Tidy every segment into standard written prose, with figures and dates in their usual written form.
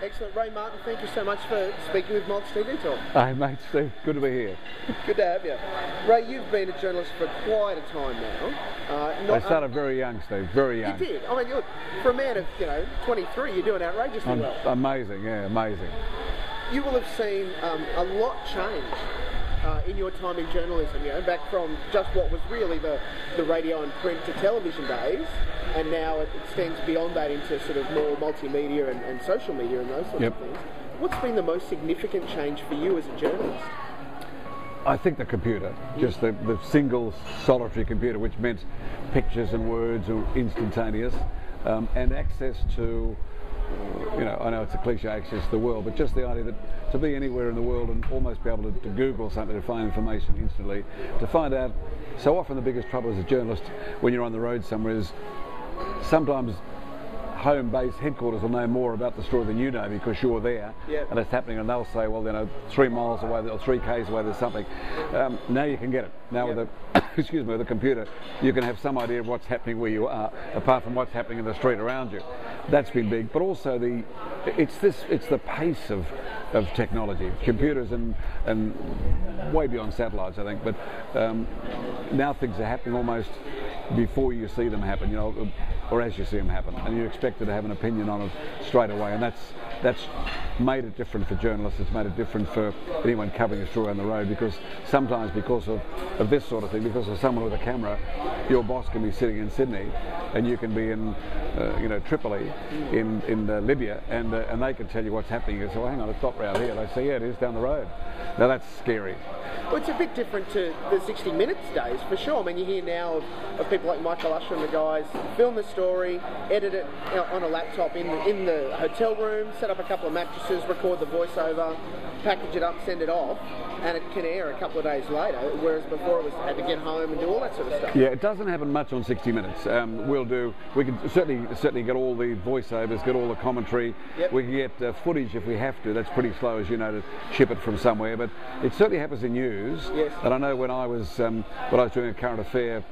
Excellent. Ray Martin, thank you so much for speaking with MolksTVTalk. Hey mate, Steve, good to be here. Good to have you. Ray, you've been a journalist for quite a time now. I started very young, Steve, very young. You did? I mean, look, for a man of, 23, you're doing outrageously well. Amazing, yeah, amazing. You will have seen a lot change in your time in journalism, back from just what was really the radio and print to television days, and now it extends beyond that into sort of more multimedia and social media and those sorts of things. What's been the most significant change for you as a journalist? I think the computer, just the single solitary computer, which meant pictures and words are instantaneous, and access to, I know it's a cliche, access to the world, but just the idea that to be anywhere in the world and almost be able to Google something to find information instantly, to find out. So often the biggest trouble as a journalist when you're on the road somewhere is sometimes home base headquarters will know more about the story than you know because you're there and it's happening, and they'll say, well, 3 miles away or 3 k's away there's something. Now you can get it. Now with the with the computer, you can have some idea of what's happening where you are, apart from what's happening in the street around you. That's been big, but also it's the pace of technology, computers and way beyond satellites, I think. But now things are happening almost before you see them happen, or as you see them happen, and you're expected to have an opinion on it straight away, and that's made it different for journalists. It's made it different for anyone covering a story on the road, because sometimes because of this sort of thing, because of someone with a camera, your boss can be sitting in Sydney and you can be in Tripoli in Libya, and they can tell you what's happening. You say, well, hang on, it's not round here. They say, yeah, it is down the road. Now that's scary. Well, it's a bit different to the 60 Minutes days, for sure. I mean, you hear now of people like Michael Usher and the guys film the story, edit it on a laptop in the hotel room, set up a couple of mattresses, record the voiceover, package it up, send it off, and it can air a couple of days later, whereas before it was had to get home and do all that sort of stuff. Yeah, it doesn't happen much on 60 Minutes. We can certainly get all the voiceovers, get all the commentary. We can get footage if we have to. That's pretty slow, as you know, to ship it from somewhere, but it certainly happens in news. And I know when I was doing a current affair,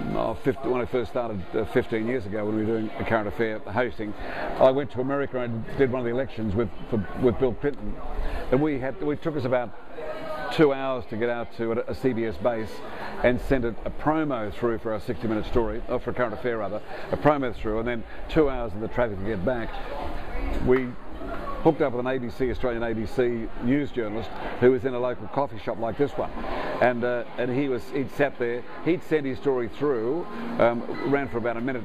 when I first started 15 years ago, when we were doing a current affair hosting, I went to America and did one of the elections with Bill Clinton, and it took us about 2 hours to get out to a CBS base and send a promo through for our 60-minute story, or for a current affair rather, a promo through, and then 2 hours in the traffic to get back. We hooked up with an Australian ABC news journalist who was in a local coffee shop like this one, and he'd sat there, he'd sent his story through, ran for about a minute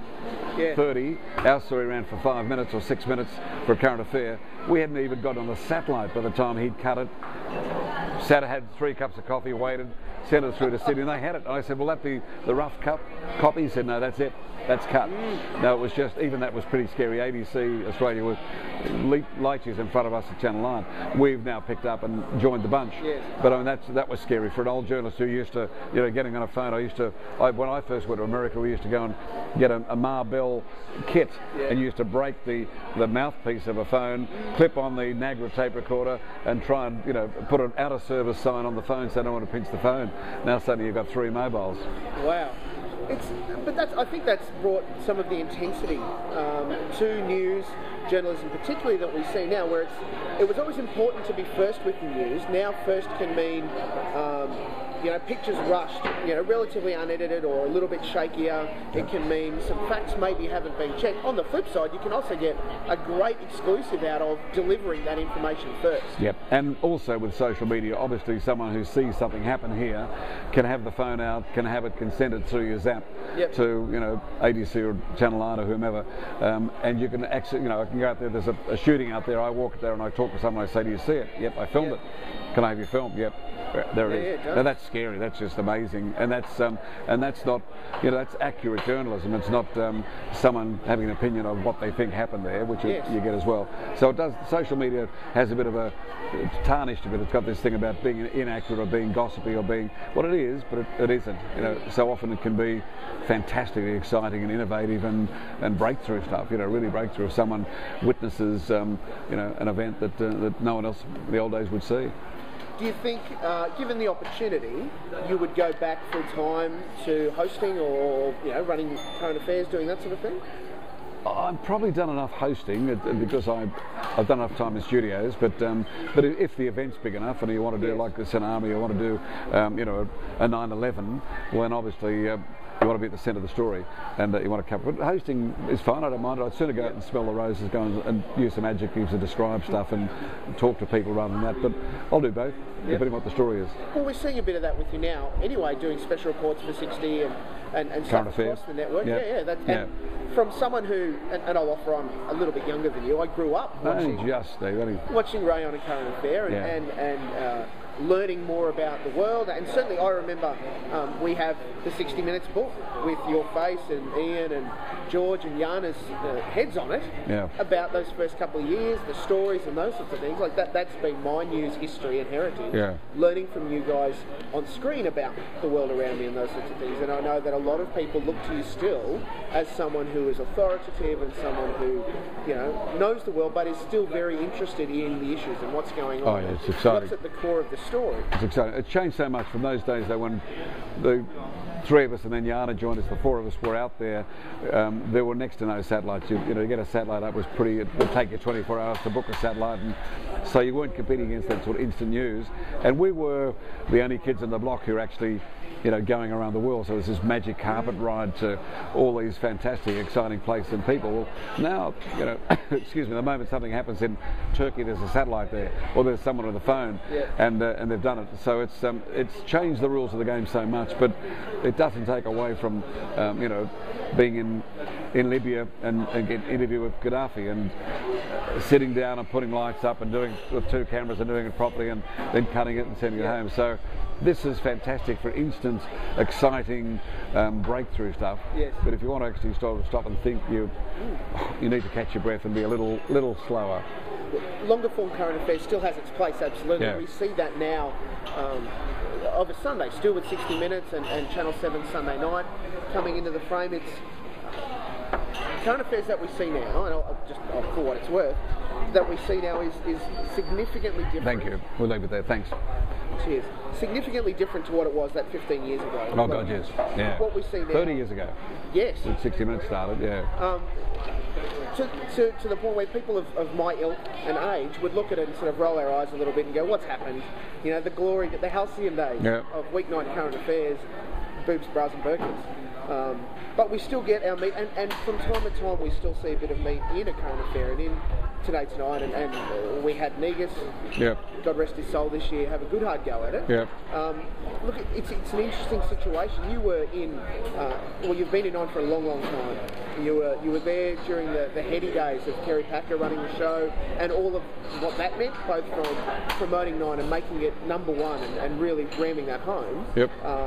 30, our story ran for 5 minutes or 6 minutes for a current affair. We hadn't even got on the satellite by the time he'd cut it, had 3 cups of coffee, waited, sent it through to Sydney, and they had it. And I said, will that be the rough copy? He said, no, that's it. That's cut. No, it was just, even that was pretty scary. ABC Australia was light years in front of us at Channel 9. We've now picked up and joined the bunch. But I mean, that was scary for an old journalist who used to, getting on a phone. When I first went to America, we used to go and get a Marble kit and used to break the mouthpiece of a phone, clip on the Nagra tape recorder, and try and put an out of service sign on the phone so I don't want to pinch the phone. Now suddenly you've got 3 mobiles. Wow. I think that's brought some of the intensity to news journalism, particularly that we see now, where it was always important to be first with the news. Now first can mean pictures rushed, relatively unedited or a little bit shakier. It can mean some facts maybe haven't been checked. On the flip side, you can also get a great exclusive out of delivering that information first. Yep, and also with social media, obviously someone who sees something happen here can have the phone out, can send it through your Zap to ABC or Channel 9 or whomever, and you can actually, I can go out there. There's a shooting out there. I walk there and I talk to someone. I say, "Do you see it?" "Yep, I filmed it." "Can I have your film?" "Yep." There it is. Now that's scary. That's just amazing, and that's not, that's accurate journalism. It's not someone having an opinion of what they think happened there, which you get as well. So it does. Social media has a bit of it's tarnished a bit. It's got this thing about being inaccurate or being gossipy or being what it is, but it isn't. So often it can be fantastically exciting and innovative and breakthrough stuff. Really breakthrough if someone witnesses an event that no one else in the old days would see. Do you think, given the opportunity, you would go back full time to hosting or running current affairs, doing that sort of thing? I've probably done enough hosting because I've done enough time in studios, but if the event's big enough and you want to do like a tsunami, you want to do a 9/11, well then obviously you want to be at the centre of the story, and you want to cover it. Hosting is fine, I don't mind it. I'd sooner go out and smell the roses, go and use some adjectives to describe stuff and talk to people rather than that, but I'll do both, depending on what the story is. Well, we're seeing a bit of that with you now anyway, doing special reports for 60 and stuff across the network. And from someone who, and I'll offer I'm a little bit younger than you, I grew up watching Ray on A Current Affair and learning more about the world, and certainly I remember we have the 60 Minutes book with your face and Ian and George and Jana's heads on it about those first couple of years, the stories and those sorts of things. Like that's been my news history and heritage, learning from you guys on screen about the world around me and those sorts of things. And I know that a lot of people look to you still as someone who is authoritative and someone who knows the world but is still very interested in the issues and what's going on. It's exciting. What's at the core of the story. It's exciting. It changed so much from those days though, when the three of us and then Jana joined us, the four of us were out there. There were next to no satellites. You get a satellite up was pretty. It would take you 24 hours to book a satellite, and so you weren't competing against that sort of instant news. And we were the only kids in the block who were actually going around the world. So it was this magic carpet ride to all these fantastic, exciting places and people. Well, now, excuse me, the moment something happens in Turkey, there's a satellite there, or there's someone on the phone, and they've done it. So it's changed the rules of the game so much, but it doesn't take away from, being in Libya and get an interview with Gaddafi and sitting down and putting lights up and doing with two cameras and doing it properly and then cutting it and sending it home. So this is fantastic for instant, exciting breakthrough stuff. Yes. But if you want to actually stop and think, you need to catch your breath and be a little slower. Longer form current affairs still has its place, absolutely. Yeah. We see that now of a Sunday, still with 60 Minutes and Channel 7 Sunday night coming into the frame. It's current affairs that we see now, and I'll for what it's worth, that we see now is significantly different. Thank you. We'll leave it there. Thanks. Cheers. Significantly different to what it was that 15 years ago. Oh God, yes. Yeah. What we see now. 30 years ago. Yes. When 60 Minutes started, To the point where people of my ilk and age would look at it and sort of roll our eyes a little bit and go, what's happened? The glory, the halcyon days of weeknight current affairs, boobs, bras and burkas. But we still get our meat, and from time to time we still see a bit of meat in a current affair, and in Today Tonight, and we had Negus, God rest his soul, this year, have a good hard go at it. Look, it's an interesting situation. You were in, you've been in Nine for a long, long time. You were there during the heady days of Kerry Packer running the show, and all of what that meant, both from promoting Nine and making it number one and really ramming that home.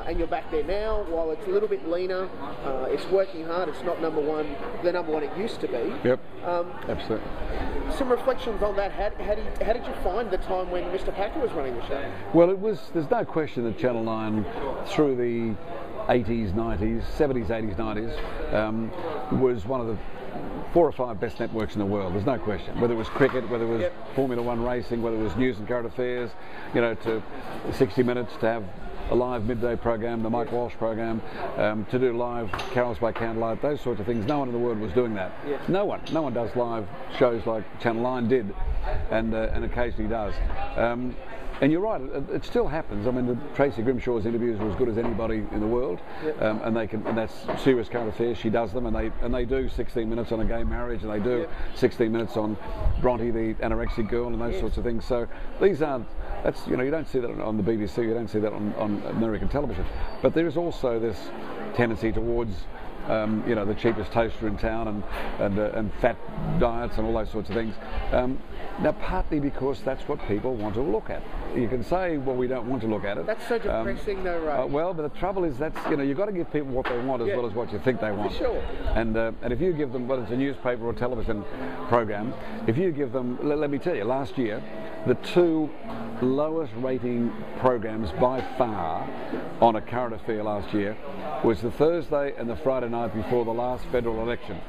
And you're back there now. While it's a little bit leaner, it's working hard. It's not the number one it used to be. Absolutely. Some reflections on that. How did you find the time when Mr. Packer was running the show? Well, there's no question that Channel 9 through the 80s, 90s, 70s, 80s, 90s was one of the 4 or 5 best networks in the world. There's no question. Whether it was cricket, whether it was Formula One racing, whether it was news and current affairs, to 60 Minutes, to have a live midday program, the Mike Walsh program, to do live carols by candlelight, those sorts of things. No one in the world was doing that. No one does live shows like Channel 9 did, and occasionally does. And you're right, it still happens. I mean, Tracy Grimshaw's interviews are as good as anybody in the world, and that's serious current affairs. She does them, and they do 16 minutes on a gay marriage, and they do 16 minutes on Bronte, the anorexic girl, and those sorts of things. So these aren't. You don't see that on the BBC. You don't see that on American television. But there is also this tendency towards the cheapest toaster in town and fat diets and all those sorts of things. Now, partly because that's what people want to look at. You can say, well, we don't want to look at it. That's so depressing, though, right? Well, but the trouble is you've got to give people what they want as well as what you think they want. For sure. And if you give them, whether it's a newspaper or television program, if you give them, let me tell you, last year, the 2 lowest rating programs by far on a current affair last year was the Thursday and the Friday night before the last federal election.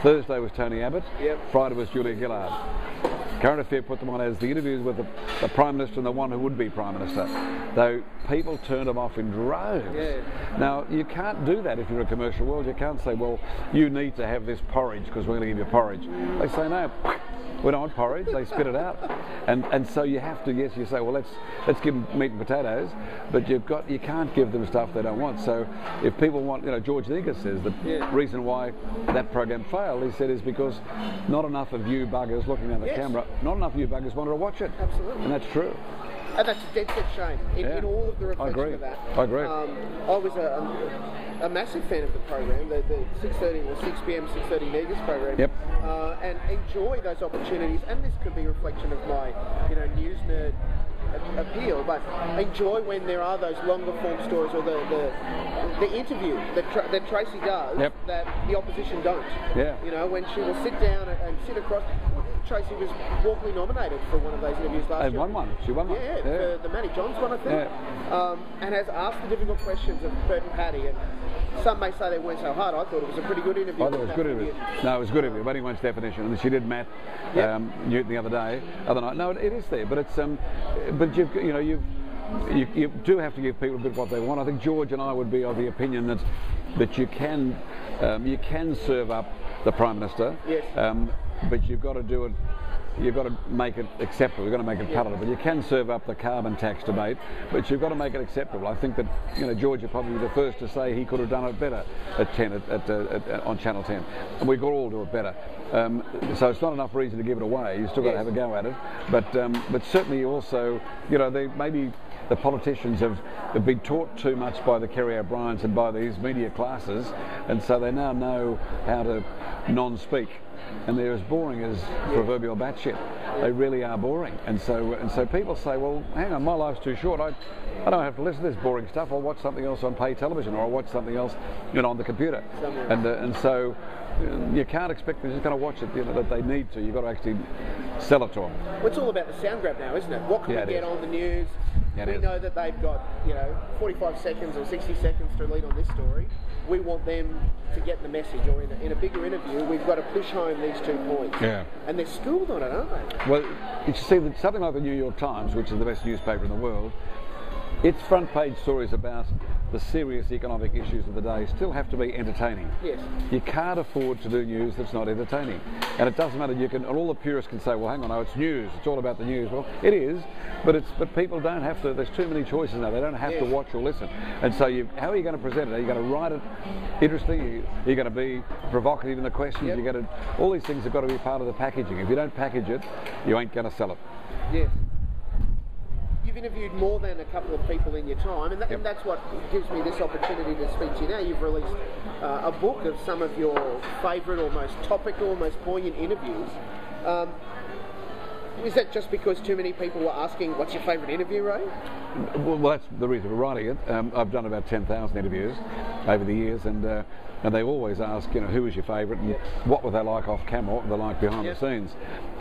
Thursday was Tony Abbott, Friday was Julia Gillard. Current Affair put them on as the interviews with the Prime Minister and the one who would be Prime Minister. Though people turned them off in droves. Now, you can't do that if you're in a commercial world. You can't say, well, you need to have this porridge because we're going to give you porridge. They say, no, We don't want porridge. They spit it out, and so you have to. Yes, you say, well, let's give them meat and potatoes, but you can't give them stuff they don't want. So if people want, George Negus says the reason why that program failed, he said, is because not enough of you buggers looking at the camera, not enough of you buggers wanted to watch it. Absolutely, and that's true. And that's a dead set shame in all of the reflection of that. I agree. I was a massive fan of the program, the 6:30 or 6 p.m. 6:30 Negus program. Yep. And enjoy those opportunities. And this could be a reflection of my, news nerd appeal, but enjoy when there are those longer form stories or the interview that Tracy does that the opposition don't. Yeah. When she will sit down and sit across. Tracy was Walkley nominated for one of those interviews last year. And won one. She won one. Yeah, for the Matty Johns one, I think. Yeah. And has asked the difficult questions of Bert and Paddy. And some may say they weren't so hard. I thought it was a pretty good interview. I thought it was a good interview. No, it was a good interview. Anyone's definition. And she did Matt Newton the other night. No, it is there, but it's but you do have to give people a bit of what they want. I think George and I would be of the opinion that you can serve up the Prime Minister. Yes. But you've got to do it. You've got to make it acceptable. You've got to make it palatable. You can serve up the carbon tax debate, but you've got to make it acceptable. I think that George would probably be the first to say he could have done it better at 10 on Channel 10, and we could all do it better. So it's not enough reason to give it away. You still got to have a go at it. But certainly also, maybe the politicians have been taught too much by the Kerry O'Briens and by these media classes, and so they now know how to non-speak. And they're as boring as proverbial batshit. They really are boring. And so people say, well, hang on, my life's too short. I don't have to listen to this boring stuff. I'll watch something else on pay television, or I'll watch something else, on the computer. And so you can't expect them just going to watch it, that they need to. You've got to actually sell it to them. Well, it's all about the sound grab now, isn't it? What can we get on the news? We know that they've got 45 seconds or 60 seconds to lead on this story. We want them to get the message, or in a bigger interview, we've got to push home these 2 points. Yeah. And they're schooled on it, aren't they? Well, you see that something like the New York Times, which is the best newspaper in the world, its front page stories about the serious economic issues of the day still have to be entertaining. Yes. You can't afford to do news that's not entertaining. And it doesn't matter, and all the purists can say, well, hang on, it's news, it's all about the news. Well, it is, but people don't have to, there's too many choices now, they don't have to watch or listen. And so how are you going to present it? Are you going to write it interesting? Are you going to be provocative in the questions? All these things have got to be part of the packaging. If you don't package it, you ain't going to sell it. Yes. You've interviewed more than a couple of people in your time, and that's what gives me this opportunity to speak to you now. You've released a book of some of your favourite, or most topical, most poignant interviews. Is that just because too many people were asking, what's your favourite interview, Ray? Well, that's the reason for writing it. I've done about 10,000 interviews over the years, and they always ask, who was your favourite, and what were they like off camera, what were they like behind the scenes.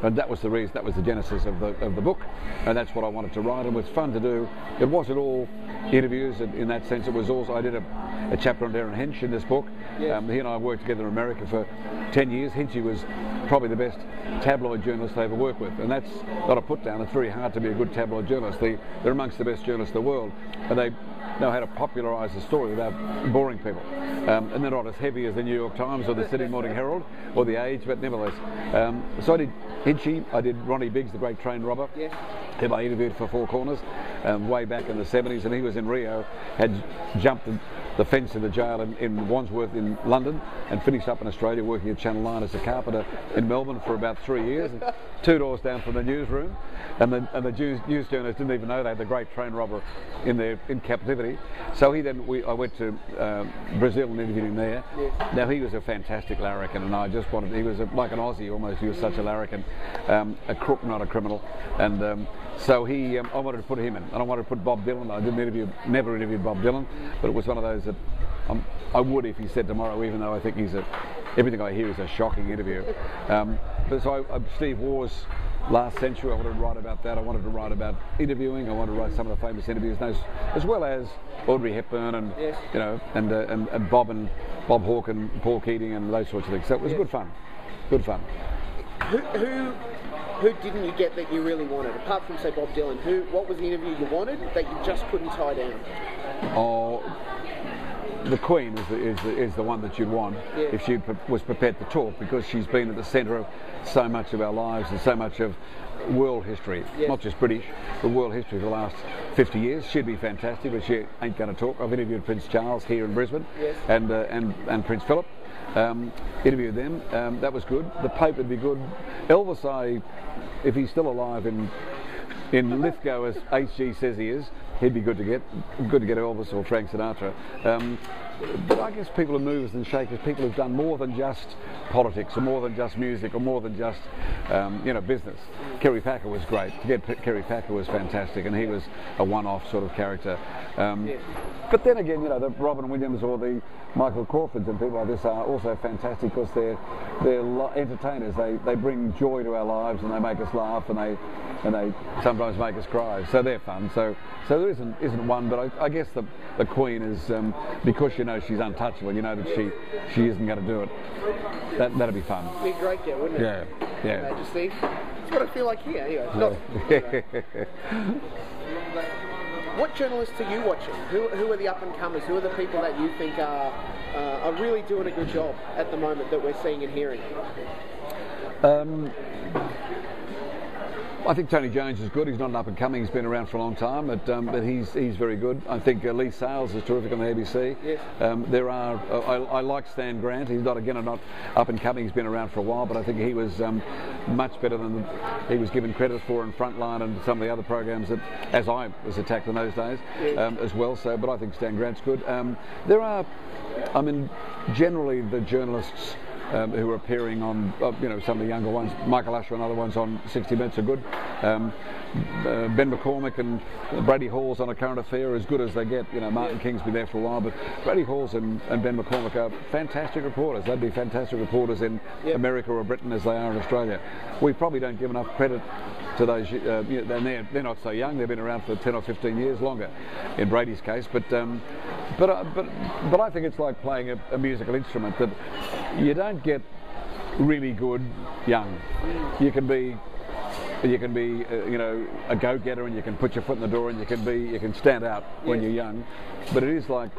And that was the reason, that was the genesis of the book, and that's what I wanted to write, and it was fun to do. It wasn't all interviews in that sense. It was also, I did a chapter on Darren Hench in this book. He and I worked together in America for 10 years. Henchy was probably the best tabloid journalist I ever worked with, and that's not a put down. It's very hard to be a good tabloid journalist. They're amongst the best journalists in the world, and they know how to popularise the story without boring people. And they're not as heavy as the New York Times or the Sydney Morning Herald or the Age, but nevertheless. So I did Hinchy, I did Ronnie Biggs, the great train robber, whom I interviewed for Four Corners way back in the 70s, and he was in Rio, had jumped the fence in the jail in Wandsworth in London, and finished up in Australia working at Channel 9 as a carpenter in Melbourne for about 3 years, 2 doors down from the newsroom, and the news journalists didn't even know they had the great train robber in captivity. So I went to Brazil and interviewed him there. Now he was a fantastic larrikin, and he was like an Aussie almost. He was such a larrikin, a crook, not a criminal, and so I wanted to put him in, and I wanted to put Bob Dylan. I never interviewed Bob Dylan, but it was one of those that I would if he said tomorrow, even though I think everything I hear is a shocking interview. But so Steve Waugh's Last Century, I wanted to write about that. I wanted to write about interviewing. I wanted to write some of the famous interviews, as well as Audrey Hepburn and and Bob Hawke and Paul Keating and those sorts of things. So it was good fun. Good fun. Who didn't you get that you really wanted, apart from say Bob Dylan? What was the interview you wanted that you just couldn't tie down? Oh, the Queen is the one that you'd want if she was prepared to talk, because she's been at the centre of so much of our lives and so much of world history, not just British, but world history for the last 50 years. She'd be fantastic, but she ain't going to talk. I've interviewed Prince Charles here in Brisbane, and Prince Philip. Interviewed them. That was good. The Pope would be good. Elvis, if he's still alive in Lithgow, as HG says he is, he'd be good to get Elvis or Frank Sinatra. But I guess people are movers and shakers, people who've done more than just politics, or more than just music, or more than just business. Kerry Packer was great. To get Kerry Packer was fantastic, and he was a one-off sort of character. But then again, the Robin Williams or the Michael Crawfords and people like this are also fantastic, because they're entertainers. They bring joy to our lives, and they make us laugh, and they sometimes make us cry. So they're fun. So there isn't one, but I guess the Queen is, because she's untouchable, that she isn't going to do it. That'd be fun. It'd be a great get, wouldn't it? Yeah. Majesty. That's what I feel like here. Anyway, what journalists are you watching? Who are the up and comers? Who are the people that you think are really doing a good job at the moment that we're seeing and hearing? I think Tony Jones is good. He's not an up and coming. He's been around for a long time, but he's very good. I think Lee Sales is terrific on the ABC. Yes. I like Stan Grant. He's not up and coming. He's been around for a while, but I think he was much better than he was given credit for in Frontline and some of the other programs that, as I was attacked in those days, as well. So, but I think Stan Grant's good. Generally the journalists who are appearing on, some of the younger ones, Michael Usher and other ones on 60 Minutes are good. Ben McCormick and Brady Halls on A Current Affair are as good as they get. Martin King's been there for a while, but Brady Halls and Ben McCormick are fantastic reporters. They'd be fantastic reporters in America or Britain as they are in Australia. We probably don't give enough credit to those, they're not so young. They've been around for 10 or 15 years longer, in Brady's case. But I think it's like playing a musical instrument, that you don't get really good young. You can be a go-getter, and you can put your foot in the door, and you can stand out when you're young. But it is like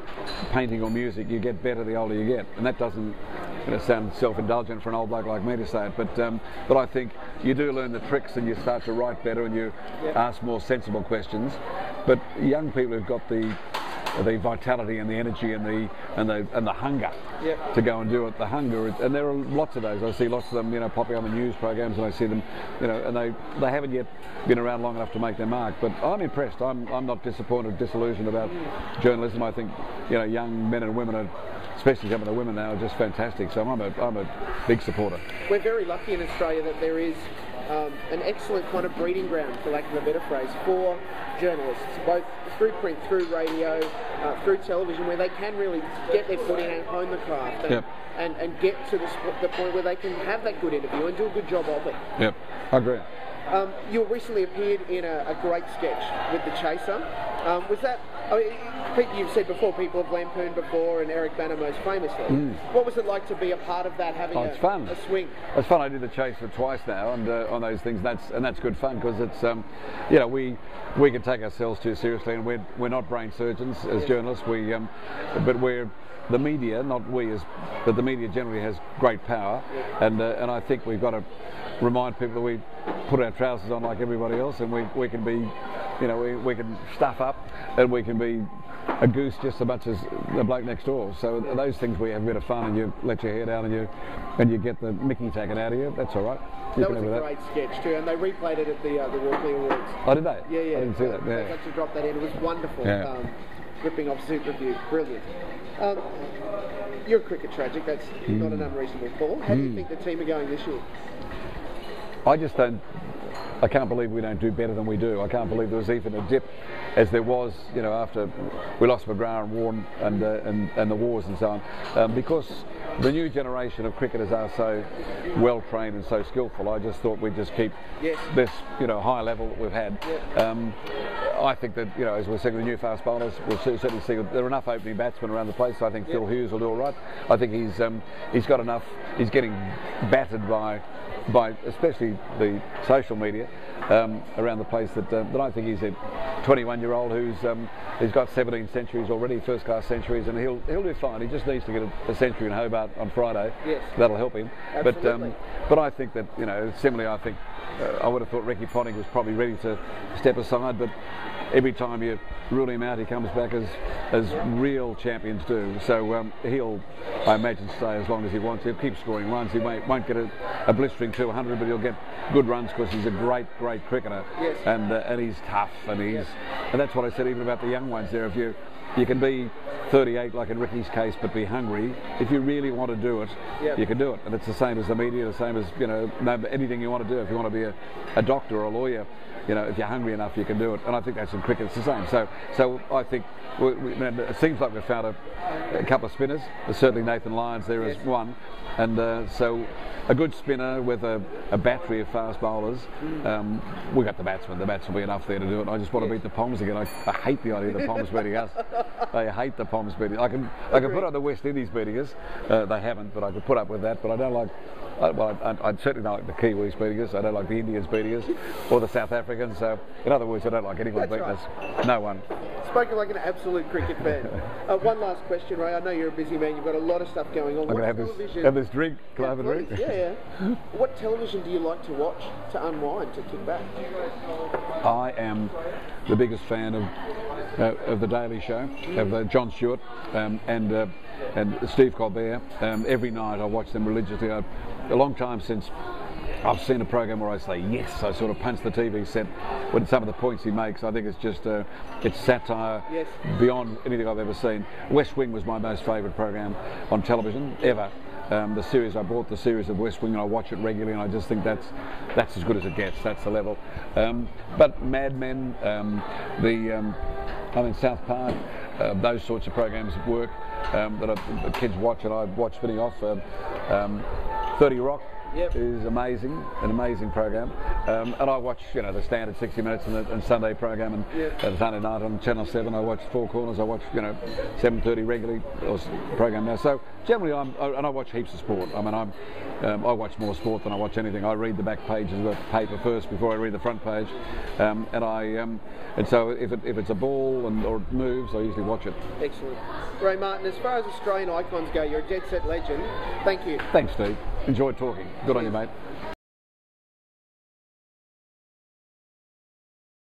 painting or music. You get better the older you get, and that doesn't sound self-indulgent for an old bloke like me to say it. But I think you do learn the tricks, and you start to write better, and you ask more sensible questions. But young people who've got the vitality and the energy and the hunger to go and do it. The hunger, and there are lots of those. I see lots of them, popping on the news programs, and I see them, and they haven't yet been around long enough to make their mark. But I'm impressed. I'm not disappointed, disillusioned about journalism. I think young men and women, especially some of the women now, are just fantastic. So I'm a big supporter. We're very lucky in Australia that there is an excellent kind of breeding ground, for lack of a better phrase, for journalists, both through print, through radio, through television, where they can really get their foot in and hone the craft and get to the point where they can have that good interview and do a good job of it. Yep, I agree. You recently appeared in a great sketch with The Chaser. Was that... you've said before, people have lampooned before, and Eric Bana most famously. What was it like to be a part of that, having it's fun. A swing? It's fun. I did The Chaser twice now, and on those things, and that's good fun, because it's we can take ourselves too seriously, and we're not brain surgeons as journalists. But we're the media, not we, but the media generally has great power, and I think we've got to remind people that we put our trousers on like everybody else, and we can be, we can stuff up, and we can be a goose just as much as the bloke next door. So those things where you have a bit of fun, and you let your hair down, and you get the mickey taken out of you, that's all right. That was a great sketch too, and they replayed it at the Walkley Awards. Oh, did they? Yeah. I didn't see that. They had to drop that in. It was wonderful. Ripping off Zoot Review. Brilliant. You're a cricket tragic. That's not an unreasonable call. How do you think the team are going this year? I can't believe we don't do better than we do. I can't believe there was even a dip, as there was, after we lost McGrath and Warren and the wars and so on, because the new generation of cricketers are so well trained and so skillful. I just thought we'd just keep this, high level that we've had. I think that, as we're seeing the new fast bowlers, we'll certainly see there are enough opening batsmen around the place. So I think Phil Hughes will do all right. I think he's got enough. He's getting battered by especially the social media around the place that I think 21-year-old he's got 17 centuries already, first-class centuries, and he'll do fine. He just needs to get a century in Hobart on Friday. Yes. That'll help him. Absolutely. But I think that, similarly, I think I would have thought Ricky Ponting was probably ready to step aside, but every time you rule him out, he comes back as real champions do. So he'll, I imagine, stay as long as he wants. He'll keep scoring runs. He won't get a blistering 200, but he'll get good runs because he's a great cricketer. Yes. And he's tough, and that's what I said even about the young ones there. If you can be 38 like in Ricky's case, but be hungry. If you really want to do it, you can do it. And it's the same as the media, the same as anything you want to do. If you want to be a doctor or a lawyer, if you're hungry enough, you can do it. And I think that's in cricket. It's the same. So I think it seems like we've found a couple of spinners. There's certainly Nathan Lyons there as one, and so a good spinner with a battery of fast bowlers. We got the batsmen. The bats will be enough there to do it. I just want to beat the Poms again. I hate the idea of the Poms beating us. I hate the Poms beating. I can put up the West Indies beating us. They haven't, but I could put up with that. But I don't like. I certainly don't like the Kiwis beating us. I don't like the Indians beating us, or the South Africans. So, in other words, I don't like anyone beating us. No one. Spoken like an absolute cricket fan. One last question, Ray. I know you're a busy man. You've got a lot of stuff going on. I'm going to have this drink. Can I have a drink? Yeah. What television do you like to watch to unwind, to kick back? I am the biggest fan of the Daily Show, of Jon Stewart and Steve Colbert. Every night I watch them religiously. A long time since I've seen a program where I say yes. I sort of punch the TV set with some of the points he makes. I think it's just it's satire beyond anything I've ever seen. West Wing was my most favourite program on television ever. I bought the series of West Wing and I watch it regularly, and I just think that's as good as it gets. That's the level. But Mad Men, South Park, those sorts of programs at work that the kids watch, and I watch spinning off. 30 Rock is amazing, an amazing program, and I watch the standard 60 Minutes and Sunday program, and Sunday night on Channel 7 I watch Four Corners. I watch 7:30 regularly program now. So generally I watch heaps of sport. I mean I watch more sport than I watch anything. I read the back pages of the paper first before I read the front page, and so if it's a ball or it moves, I usually watch it. Excellent. Ray Martin, as far as Australian icons go, you're a dead set legend. Thank you. Thanks, Steve. Enjoyed talking. Good on you, mate.